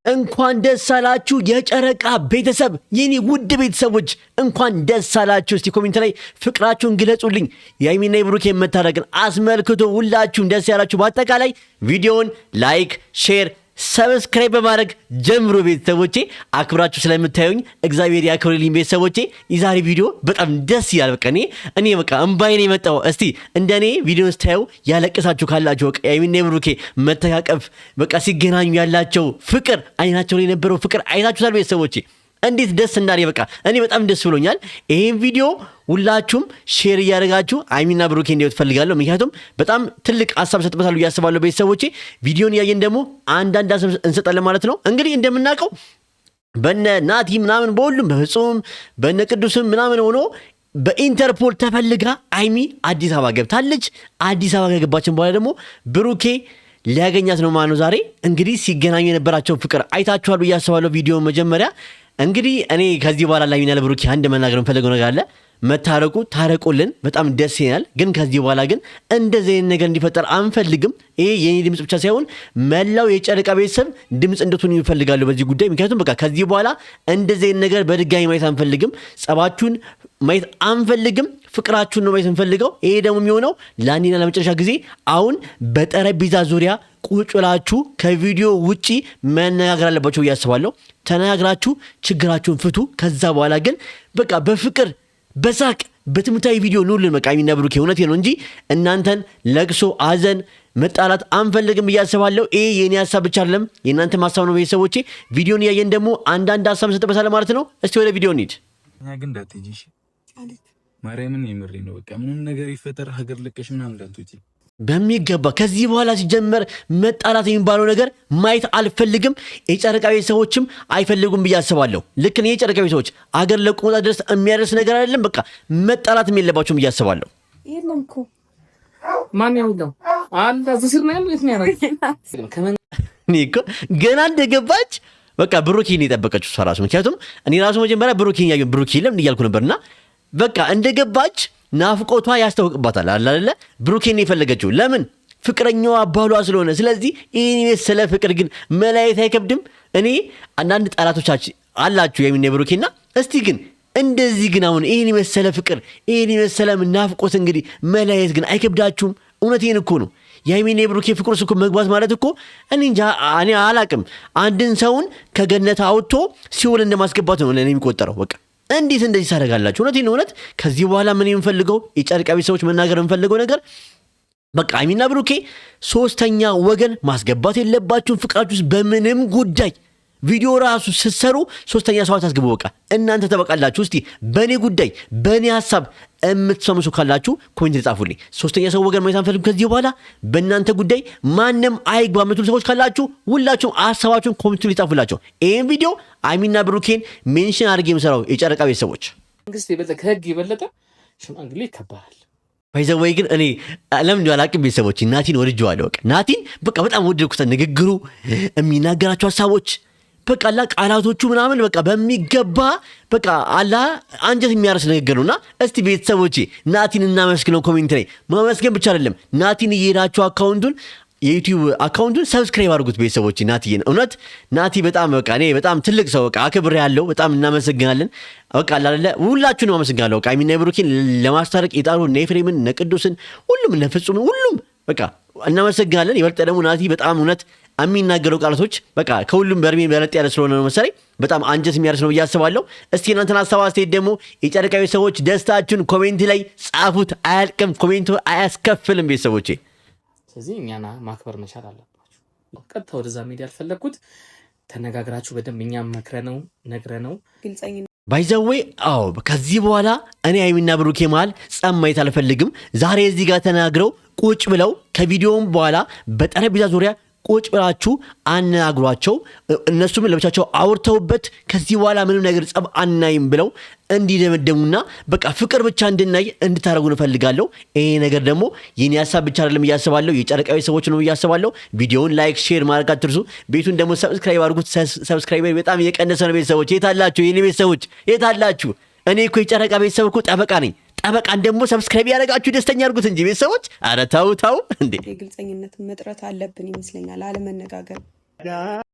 እንኳን ደስ አላችሁ የጨረቃ ቤተሰብ የኔ ውድ ቤተሰቦች እንኳን ደስ አላችሁ። እስቲ ኮሜንት ላይ ፍቅራችሁን ግለጹልኝ። የሃይሚና የብሩኬ መታረቅን አስመልክቶ ሁላችሁም ደስ ያላችሁ በአጠቃላይ ቪዲዮውን ላይክ፣ ሼር፣ ሰብስክራይብ በማድረግ ጀምሮ ቤተሰቦቼ አክብራችሁ ስለምታዩኝ እግዚአብሔር ያክብርልኝ። ቤተሰቦቼ የዛሬ ቪዲዮ በጣም ደስ ይላል። በቃ እኔ በቃ እምባዬ ነው የመጣው። እስቲ እንደኔ ቪዲዮ ስታዩ ያለቀሳችሁ ካላችሁ በቃ የሃይሚና የብሩኬ መተቃቀፍ በቃ ሲገናኙ ያላቸው ፍቅር አይናቸው ላይ የነበረው ፍቅር አይታችሁታል ቤተሰቦቼ እንዴት ደስ እንዳለ በቃ እኔ በጣም ደስ ብሎኛል። ይሄን ቪዲዮ ሁላችሁም ሼር እያደረጋችሁ ሃይሚና ብሩኬ እንዲወጥ ፈልጋለሁ። ምክንያቱም በጣም ትልቅ ሐሳብ ሰጥበታለሁ ያስባለሁ። ቤተሰቦቼ ቪዲዮን ያየን ደግሞ አንዳንድ ሐሳብ እንሰጣለን ማለት ነው። እንግዲህ እንደምናውቀው በነ ናቲ ምናምን በሁሉም በፍጹም በነ ቅዱስም ምናምን ሆኖ በኢንተርፖል ተፈልጋ ሃይሚ አዲስ አበባ ገብታለች። አዲስ አበባ ከገባችን በኋላ ደግሞ ብሩኬ ሊያገኛት ነው ማለት ነው። ዛሬ እንግዲህ ሲገናኙ የነበራቸውን ፍቅር አይታችኋል ብዬ አስባለሁ። ቪዲዮ መጀመሪያ እንግዲህ እኔ ከዚህ በኋላ ሃይሚና ብሩኬ አንድ መናገር የምፈልገው ነገር አለ። መታረቁ ታረቁልን በጣም ደስ ይላል። ግን ከዚህ በኋላ ግን እንደዚህ አይነት ነገር እንዲፈጠር አንፈልግም። ይሄ የኔ ድምጽ ብቻ ሳይሆን መላው የጨረቃ ቤተሰብ ድምጽ እንድትሆኑ ይፈልጋሉ በዚህ ጉዳይ። ምክንያቱም በቃ ከዚህ በኋላ እንደዚህ አይነት ነገር በድጋሚ ማየት አንፈልግም። ጸባችሁን ማየት አንፈልግም። ፍቅራችሁን ነው ማየት እንፈልገው። ይሄ ደግሞ የሚሆነው ለአንዴና ለመጨረሻ ጊዜ አሁን በጠረጴዛ ዙሪያ ቁጭ ብላችሁ ከቪዲዮ ውጪ መነጋገር አለባችሁ ብዬ አስባለሁ። ተነጋግራችሁ ችግራችሁን ፍቱ። ከዛ በኋላ ግን በቃ በፍቅር በሳቅ በትምህርታዊ ቪዲዮ ኑልን። በቃ ሃይሚና ብሩኬ እውነቴ ነው እንጂ እናንተን ለቅሶ፣ አዘን፣ መጣላት አንፈልግም ብዬ አስባለሁ። ይሄ የኔ ሐሳብ ብቻ አይደለም የእናንተ ሐሳብ ነው ቤተሰቦቼ። ቪዲዮን ያየን ደግሞ አንዳንድ ሐሳብ እንሰጥበታለን ማለት ነው። እስቲ ወደ ቪዲዮ እንሂድ። እኛ ግን እንዳትጂሽ ማርያምን የምሬ ነው። በቃ ምንም ነገር ይፈጠር ሀገር ለቀሽ ምናምን እንዳትወጪ በሚገባ ከዚህ በኋላ ሲጀመር መጣላት የሚባለው ነገር ማየት አልፈልግም። የጨረቃ ቤተሰቦችም አይፈልጉም ብዬ አስባለሁ። ልክ ነው የጨረቃ ቤተሰቦች አገር ለቆ መውጣት ድረስ የሚያደርስ ነገር አይደለም። በቃ መጣላትም የለባቸውም ብዬ አስባለሁ። ይሄንም እኮ ማን ያውለው አንተ ዝስር ነው ያለው የት ነው ያደረገው ከመን እኮ ገና እንደገባች በቃ ብሩኬን የጠበቀችው እሷ ራሱ። ምክንያቱም እኔ ራሱ መጀመሪያ ብሩኬን ያየው ብሩኬ ለምን እያልኩ ነበርና በቃ እንደገባች ናፍቆቷ ያስታውቅባታል አይደለ? ብሩኬን የፈለገችው ለምን ፍቅረኛዋ ባሏ ስለሆነ። ስለዚህ ይሄ ስለ ፍቅር ግን መለያየት አይከብድም። እኔ አንዳንድ ጠላቶቻችን አላችሁ የሃይሚና ብሩኬና እስቲ ግን እንደዚህ ግን አሁን ይሄን የመሰለ ፍቅር ይሄን የመሰለ ናፍቆት እንግዲህ መለያየት ግን አይከብዳችሁም? እውነቴን እኮ ነው። የሃይሚና ብሩኬ ፍቅር እኮ መግባት ማለት እኮ እኔ እንጃ እኔ አላቅም። አንድን ሰውን ከገነት አውጥቶ ሲኦል እንደማስገባት ነው ለኔ የሚቆጠረው። በቃ እንዴት እንደዚህ ታደርጋላችሁ? እውነቴን ነው። እውነት ከዚህ በኋላ ምን የምፈልገው የጨረቃ ቤተሰቦች መናገር የምፈልገው ነገር በቃ ሃይሚና ብሩኬ ሶስተኛ ወገን ማስገባት የለባችሁም ፍቅራችሁ ውስጥ በምንም ጉዳይ። ቪዲዮ ራሱ ስትሰሩ ሶስተኛ ሰው አታስገቡ። በቃ እናንተ ተበቃላችሁ። እስቲ በእኔ ጉዳይ በእኔ ሀሳብ የምትሰሙሱ ካላችሁ ኮሜንት ጻፉልኝ። ሶስተኛ ሰው ወገን ማየት አንፈልግም ከዚህ በኋላ በእናንተ ጉዳይ ማንም አይግባ የምትሉ ሰዎች ካላችሁ ሁላችሁም ሀሳባችሁን ኮሜንት ላይ ጻፉላቸው። ይሄን ቪዲዮ ሃይሚና ብሩኬን ሜንሽን አድርጌ የምሰራው የጨረቃ ቤተሰቦች መንግስት የበለጠ ከህግ የበለጠ ሽማግሌ ይከበራል። ባይዘወይ ግን እኔ ለምን አላቅም ቤተሰቦች ናቲን ወድጄዋለሁ። በቃ ናቲን በቃ በጣም ወደድኩት። ንግግሩ የሚናገራቸው ሀሳቦች በቃ አላ ቃላቶቹ ምናምን በቃ በሚገባ በቃ አላ አንጀት የሚያርስ ንግግር ነውና እስቲ ቤተሰቦቼ ናቲን እናመስግነው። ኮሜንት ላይ ማመስገን ብቻ አይደለም ናቲን እየሄዳችሁ አካውንቱን የዩቲዩብ አካውንቱን ሰብስክራይብ አድርጉት ቤተሰቦቼ። ናቲን እውነት ናቲ በጣም በቃ እኔ በጣም ትልቅ ሰው በቃ አክብሬ ያለው በጣም እናመሰግናለን። በቃ አላለ ሁላችሁን ነው አመሰግናለሁ። በቃ ሃይሚና ብሩኬን ለማስታረቅ የጣሩ እነ ኤፍሬምን እነ ቅዱስን ሁሉም እነ ፍጹም ሁሉም በቃ እናመሰግናለን። ይበልጥ ደግሞ ናቲ በጣም እውነት የሚናገረው ቃላቶች በቃ ከሁሉም በርሜ በለጥ ያለ ስለሆነ ነው መሰለኝ በጣም አንጀት የሚያርስ ነው ብዬ አስባለሁ። እስቲ እናንተን ሀሳብ አስተያየት ደግሞ የጨረቃ ቤተሰቦች ደስታችሁን ኮሜንት ላይ ጻፉት። አያልቅም፣ ኮሜንቱ አያስከፍልም ቤተሰቦቼ። ስለዚህ እኛና ማክበር መቻል አለባችሁ። ቀጥታ ወደዛ ሜዳ ያልፈለግኩት ተነጋግራችሁ በደንብ እኛም መክረነው ነግረነው ግልጸኝነት ባይዘዌ አዎ ከዚህ በኋላ እኔ ሃይሚና ብሩኬ መሃል ጸብ ማየት አልፈልግም። ዛሬ እዚህ ጋር ተናግረው ቁጭ ብለው ከቪዲዮውም በኋላ በጠረጴዛ ዙሪያ ቁጭ ብላችሁ አናግሯቸው። እነሱም ለብቻቸው አውርተውበት ከዚህ በኋላ ምንም ነገር ጸብ አናይም ብለው እንዲደመደሙና በቃ ፍቅር ብቻ እንድናይ እንድታረጉ እፈልጋለሁ። ይሄ ነገር ደግሞ የኔ ሐሳብ ብቻ አይደለም እያስባለሁ የጨረቃዊ ሰዎች ነው እያስባለሁ። ቪዲዮውን ላይክ ሼር ማድረግ አትርሱ። ቤቱን ደግሞ ሰብስክራይብ አድርጉት። ሰብስክራይበር በጣም እየቀነሰ ነው ቤተሰቦች። የታላችሁ የኔ ቤተሰቦች የታላችሁ? እኔ እኮ የጨረቃ ቤተሰብ እኮ ጠበቃ ነኝ። ጠበቃን ደግሞ ሰብስክራይብ ያደረጋችሁ ደስተኛ አድርጉት እንጂ ቤተሰቦች። አረ ታው እንዴ! የግልጸኝነት መጥረት አለብን ይመስለኛል። አለመነጋገር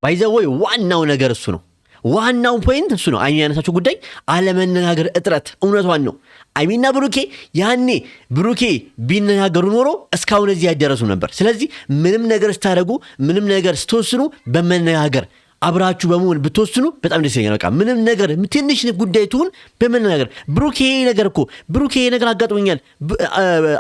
ባይዘወይ ዋናው ነገር እሱ ነው። ዋናው ፖይንት እሱ ነው። አይሚ ያነሳቸው ጉዳይ አለመነጋገር እጥረት እውነቷን ነው። አይሚና ብሩኬ ያኔ ብሩኬ ቢነጋገሩ ኖሮ እስካሁን እዚህ ያደረሱ ነበር። ስለዚህ ምንም ነገር ስታደርጉ ምንም ነገር ስትወስኑ በመነጋገር አብራችሁ በመሆን ብትወስኑ በጣም ደስ ይለኛል። በቃ ምንም ነገር ትንሽ ጉዳይ ትሁን በመነጋገር ብሩኬ ይሄ ነገር እኮ ብሩኬ ይሄ ነገር አጋጥሞኛል፣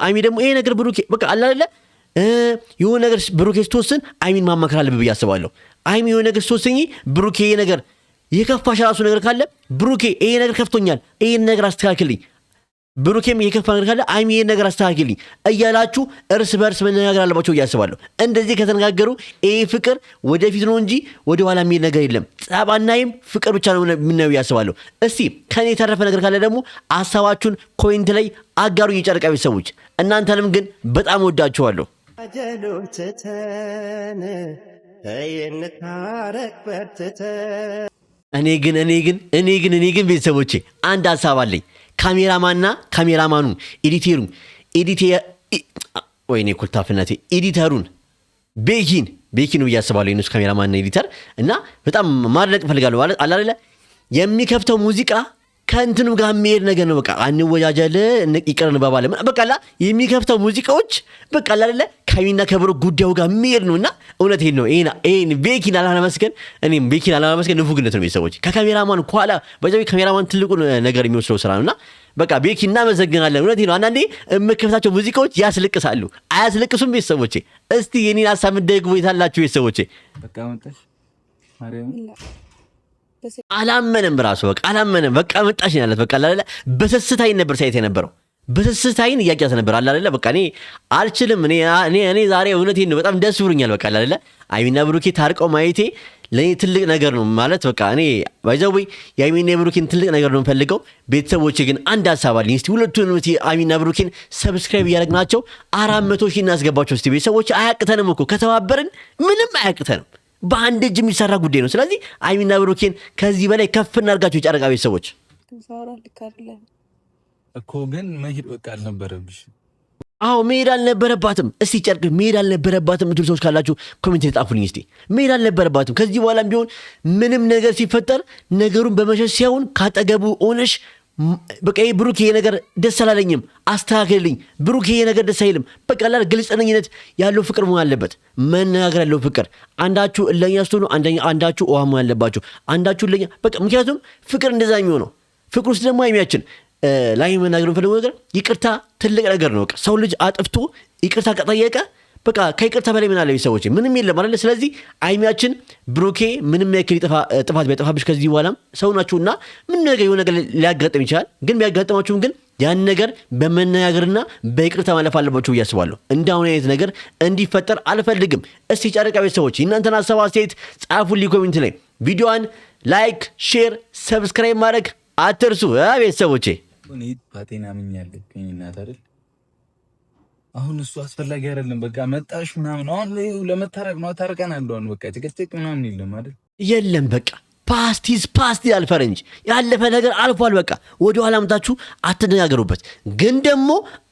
አይሚ ደግሞ ይሄ ነገር ብሩኬ በቃ አለ አይደለ የሆነ ነገር ብሩኬ ስትወስን አይሚን ማማከር አለብህ ብዬ አስባለሁ። አይሚ የሆነ ነገር ስትወስኝ ብሩኬ ይሄ ነገር የከፋሽ ራሱ ነገር ካለ ብሩኬ ይሄ ነገር ከፍቶኛል፣ ይሄን ነገር አስተካክልኝ፣ ብሩኬም የከፋ ነገር ካለ አይሚ ይሄን ነገር አስተካክልኝ እያላችሁ እርስ በርስ መነጋገር አለባቸው ብዬ አስባለሁ። እንደዚህ ከተነጋገሩ ይሄ ፍቅር ወደፊት ነው እንጂ ወደ ኋላ የሚሄድ ነገር የለም። ጸባናይም ፍቅር ብቻ ነው የምናየው ብዬ አስባለሁ። እስቲ ከኔ የተረፈ ነገር ካለ ደግሞ ሀሳባችሁን ኮሜንት ላይ አጋሩኝ የጨረቃ ቤተሰቦች። እናንተንም ግን በጣም ወዳችኋለሁ። እኔ ግን ቤተሰቦቼ አንድ ሀሳብ አለኝ። ካሜራማኑ ወይኔ ኩልታፍነቴ ኤዲተሩን ቤኪን ብዬ አስባለሁ። የእነሱ ካሜራማንና ኤዲተር እና በጣም ማድነቅ እፈልጋለሁ። ማለት አለ አይደለ የሚከፍተው ሙዚቃ ከእንትኑ ጋር የሚሄድ ነገር ነው። በቃ አንወጃጀል ይቅር እንባባለ በቃ የሚከፍተው ሙዚቃዎች በቃ አይደለ ከሚና ከብሮ ጉዳዩ ጋር የሚሄድ ነውና እውነቴን ነው። ይሄን ቤኪን አላመስገን ንፉግነት ነው ቤተሰቦች። ከካሜራማን ኋላ በዛው ካሜራማን ትልቁ ነገር የሚወስደው ስራ ነውና በቃ ቤኪን እናመሰግናለን። እውነቴን ነው። አንዳንዴ የምከፍታቸው ሙዚቃዎች ያስለቅሳሉ። አያስለቅሱም ቤተሰቦቼ? እስቲ የኔን ሀሳብ እንደግሞ የታላችሁ ቤተሰቦቼ? በቃ መጣሽ ማርያም አላመነም ብራሱ በቃ አላመነም። በቃ መጣሽ ያለት በቃ አላለ በስስታይን ነበር ሳይት የነበረው በስስታይን እያቂያተ ነበር አላለ በቃ እኔ አልችልም። እኔ ዛሬ እውነቴን ነው በጣም ደስ ብሎኛል። በቃ አላለ አይሚና ብሩኬ ታርቀው ማየቴ ለኔ ትልቅ ነገር ነው ማለት በቃ እኔ ባይዘው የአይሚና ብሩኬን ትልቅ ነገር ነው የምፈልገው። ቤተሰቦቼ ግን አንድ ሀሳብ አለኝ። እስቲ ሁለቱንም አይሚና ብሩኬን ሰብስክራይብ እያደረግናቸው 400,000 እናስገባቸው እስቲ ቤተሰቦቼ። አያቅተንም እኮ ከተባበርን ምንም አያቅተንም። በአንድ እጅ የሚሰራ ጉዳይ ነው። ስለዚህ አይሚና ብሩኬን ከዚህ በላይ ከፍ እናድርጋቸው የጨረቃ ቤተሰቦች። እኮ ግን መሄድ በቃ አልነበረብሽ። አዎ መሄድ አልነበረባትም። እስቲ ጨርቅ መሄድ አልነበረባትም ምትሉ ሰዎች ካላችሁ ኮሜንት ላይ ጻፉልኝ። እስቲ መሄድ አልነበረባትም። ከዚህ በኋላም ቢሆን ምንም ነገር ሲፈጠር ነገሩን በመሸሽ ሲሆን ካጠገቡ ሆነሽ በቃ ብሩኬ ይሄ ነገር ደስ አላለኝም አስተካክልልኝ፣ ብሩኬ ይሄ ነገር ደስ አይልም፣ በቃ ላይ ግልጽነኝነት ያለው ፍቅር መሆን አለበት። መነጋገር ያለው ፍቅር አንዳችሁ እለኛ ስትሆኑ አንዳችሁ ውሃ መሆን አለባችሁ። አንዳችሁ እለኛ በቃ ምክንያቱም ፍቅር እንደዛ የሚሆነው ፍቅር ውስጥ ደግሞ አይሚያችን ላይ መናገር የምፈልገው ነገር ይቅርታ ትልቅ ነገር ነው። በቃ ሰው ልጅ አጥፍቶ ይቅርታ ከጠየቀ በቃ ከይቅርታ በላይ ምን አለ ቤተሰቦቼ? ምንም የለም አይደል? ስለዚህ አይሚያችን ብሩኬ ምንም ያክል ጥፋት ቢያጠፋብሽ ከዚህ በኋላም ሰው ናችሁና ምን ነገር የሆነ ነገር ሊያጋጥም ይችላል። ግን ቢያጋጥማችሁም ግን ያን ነገር በመነጋገርና በይቅርታ ማለፍ አለባችሁ ብዬ አስባለሁ። እንዳሁን አይነት ነገር እንዲፈጠር አልፈልግም። እስቲ ጨረቃ ቤተሰቦች እናንተን ሀሳብ አስተያየት ጻፉልኝ ኮሜንት ላይ። ቪዲዮዋን ላይክ፣ ሼር፣ ሰብስክራይብ ማድረግ አትርሱ ቤተሰቦቼ። እኔ ፓቴና ምኛለሁ ከእናት አይደል አሁን እሱ አስፈላጊ አይደለም። በቃ መጣሽ ምናምን አሁን ለመታረቅ ነው ታርቀናል። አሁን በቃ ጭቅጭቅ ምናምን የለም አይደል? የለም በቃ ፓስቲ አልፈረንጅ ያለፈ ነገር አልፏል። በቃ ወደ ኋላ አምጣችሁ አትነጋገሩበት። ግን ደግሞ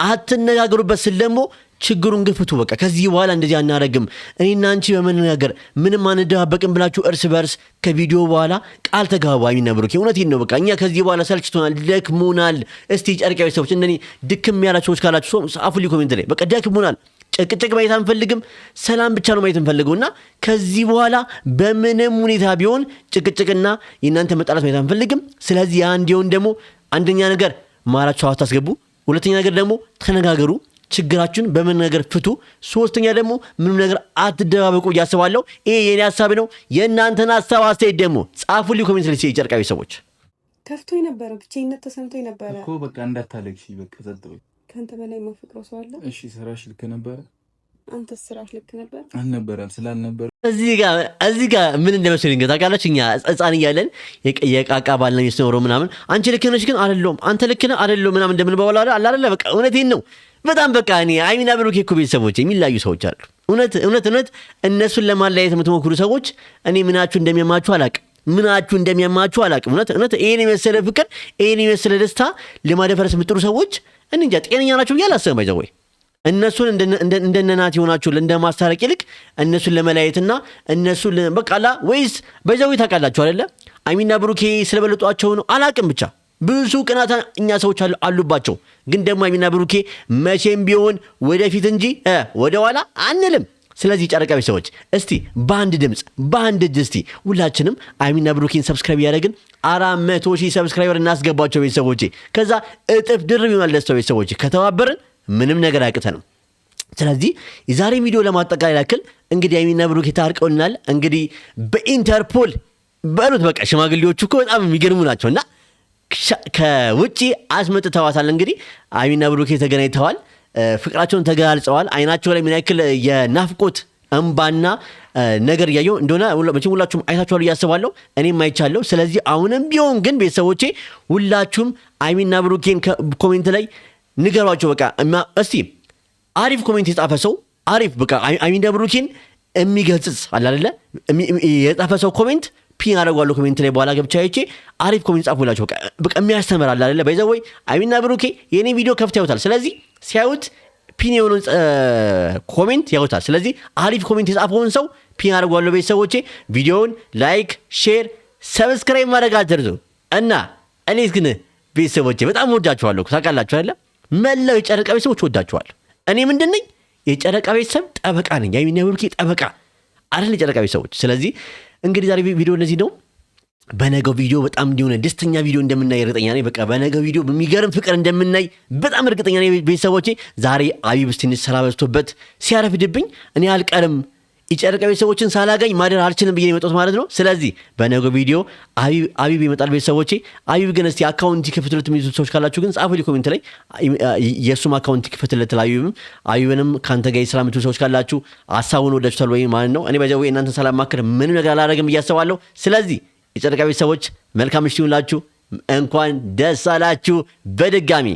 አትነጋገሩበት ስል ደግሞ ችግሩን ግፍቱ። በቃ ከዚህ በኋላ እንደዚህ አናረግም እኔና አንቺ በመነጋገር ምንም አንደባበቅም ብላችሁ እርስ በርስ ከቪዲዮ በኋላ ቃል ተጋቡ። አይሚና ብሩኬ እውነቴን ነው። በቃ እኛ ከዚህ በኋላ ሰልችቶናል፣ ደክሞናል። እስቲ ጨርቃ ሰዎች እንደኔ ድክም ያላችሁ ሰዎች ካላችሁ ጻፉልኝ ኮሜንት ላይ። በቃ ደክሞናል፣ ጭቅጭቅ ማየት አንፈልግም፣ ሰላም ብቻ ነው ማየት እንፈልገውና ከዚህ በኋላ በምንም ሁኔታ ቢሆን ጭቅጭቅና የእናንተ መጣላት ማየት አንፈልግም። ስለዚህ ያ እንዲሆን ደግሞ አንደኛ ነገር ማራችሁ አታስገቡ፣ ሁለተኛ ነገር ደግሞ ተነጋገሩ፣ ችግራችሁን በመነጋገር ፍቱ፣ ሶስተኛ ደግሞ ምንም ነገር አትደባበቁ እያስባለሁ። ይሄ የኔ ሀሳብ ነው። የእናንተን ሀሳብ አስተያየት ደግሞ ጻፉልኝ ኮሜንት ላይ። ጨርቃ ቤተሰቦች ከፍቶኝ ነበረ፣ ብቻዬነት ተሰምቶኝ ነበረ እኮ በቃ እንዳታለቅሽ በቃ ጸጥ በይ። ከአንተ በላይ የማፈቅረው ሰው አለ? እሺ ስራሽ ልክ ነበረ? አንተስ ስራሽ ልክ ነበር? አልነበረም። ስላልነበረ እዚህ ጋር ምን እንደመሰለኝ ታውቃላችሁ? እኛ ህፃን እያለን የቃቃ ባልና ሚስት ኖሮ ምናምን አንቺ ልክ ነሽ ግን አይደለም፣ አንተ ልክ ነህ አይደለም ምናምን እንደምንባባለው አይደለ? በቃ እውነቴን ነው። በጣም በቃ እኔ አይሚና ብሩኬ እኮ ቤተሰቦች የሚላዩ ሰዎች አሉ። እውነት እነሱን ለማለያየት የምትሞክሩ ሰዎች እኔ ምናችሁ እንደሚያማችሁ አላቅም። እውነት ይሄን የመሰለ ፍቅር፣ ይሄን የመሰለ ደስታ ለማደፈረስ የምጥሩ ሰዎች እንጃ ጤነኛ ናቸው ብዬ አላስብም። ባይዘው እነሱን እንደነናት ይሆናችሁ እንደማስታረቅ ይልቅ እነሱን ለመለያየትና እነሱን በቃላ ወይስ በዛው ታውቃላችሁ አይደለ? አይሚና ብሩኬ ስለበለጧቸው ነው አላቅም። ብቻ ብዙ ቅናታ እኛ ሰዎች አሉባቸው። ግን ደግሞ አይሚና ብሩኬ መቼም ቢሆን ወደፊት እንጂ ወደ ኋላ አንልም። ስለዚህ ጨረቃ ቤተሰቦች እስቲ በአንድ ድምፅ በአንድ እጅ እስቲ ሁላችንም አይሚና ብሩኬን ሰብስክራይብ ያደረግን 400,000 ሰብስክራይበር እናስገባቸው ቤተሰቦቼ። ከዛ እጥፍ ድርብ ይሆናል ደስታው ቤተሰቦቼ። ከተባበርን ምንም ነገር አያቅተንም። ስለዚህ የዛሬ ቪዲዮ ለማጠቃለል ያክል እንግዲህ አይሚና ብሩኬ ታርቀውልናል። እንግዲህ በኢንተርፖል በሉት በቃ ሽማግሌዎቹ እኮ በጣም የሚገርሙ ናቸውና ከውጪ አስመጥተዋታል። እንግዲህ አይሚና ብሩኬ ተገናኝተዋል፣ ፍቅራቸውን ተገላልጸዋል። አይናቸው ላይ ምን ያክል የናፍቆት እንባና ነገር እያየው እንደሆነ መቼም ሁላችሁም አይታችኋል እያስባለሁ፣ እኔም አይቻለሁ። ስለዚህ አሁንም ቢሆን ግን ቤተሰቦቼ ሁላችሁም አይሚና ብሩኬን ኮሜንት ላይ ንገሯቸው። በቃ እስቲ አሪፍ ኮሜንት የጻፈ ሰው አሪፍ በቃ አይሚና ብሩኬን የሚገልጽ አለ አይደለ የጻፈ ሰው ኮሜንት ፒን አደርጓለሁ ኮሜንት ላይ በኋላ ገብቻ አይቼ አሪፍ ኮሜንት ጻፉላችሁ። በቃ የሚያስተምር አለ አይደለ ባይዘው ወይ አይሚና ብሩኬ የኔ ቪዲዮ ከፍተው ያዩታል። ስለዚህ ሲያዩት ፒን የሆነውን ኮሜንት ያዩታል። ስለዚህ አሪፍ ኮሜንት የጻፈውን ሰው ፒን አደርጓለሁ። ቤተሰቦቼ ቪዲዮውን ላይክ፣ ሼር፣ ሰብስክራይብ ማድረግ አትርሱ እና እኔስ ግን ቤተሰቦቼ በጣም ወዳችኋለሁ። ታውቃላችሁ አይደለ መላው የጨረቃ ቤተሰቦች ወዳችኋለሁ። እኔ ምንድን ነኝ የጨረቃ ቤተሰብ ጠበቃ ነኝ። አይሚና ብሩኬ ጠበቃ አይደል የጨረቃ ቤተሰቦች። ስለዚህ እንግዲህ ዛሬ ቪዲዮ እንደዚህ ነው። በነገው ቪዲዮ በጣም እንዲሆነ ደስተኛ ቪዲዮ እንደምናይ እርግጠኛ ነኝ። በቃ በነገው ቪዲዮ በሚገርም ፍቅር እንደምናይ በጣም እርግጠኛ ነኝ ቤተሰቦቼ። ዛሬ አቢብ ትንሽ ስራ በዝቶበት ሲያረፍድብኝ እኔ አልቀርም የጨረቃ ቤተሰቦችን ሳላገኝ ማደር አልችልም ብዬ የመጣሁት ማለት ነው። ስለዚህ በነገው ቪዲዮ አቢብ ይመጣል ቤተሰቦቼ። አቢብ ግን እስቲ አካውንት ይከፍትለት የሚሉ ሰዎች ካላችሁ ግን ጻፉልኝ ኮሜንት ላይ የእሱም አካውንት ይከፍትለት። አቢብንም ከአንተ ጋር የስራ የምትሉ ሰዎች ካላችሁ ሀሳቡን ወዳችሁታል ወይ ማለት ነው። እኔ በዚያ ወይ እናንተን ሳላማክር ምንም ነገር አላደርግም ብዬ አስባለሁ። ስለዚህ የጨረቃ ቤተሰቦች መልካም ምሽት ይሁንላችሁ። እንኳን ደስ አላችሁ በድጋሚ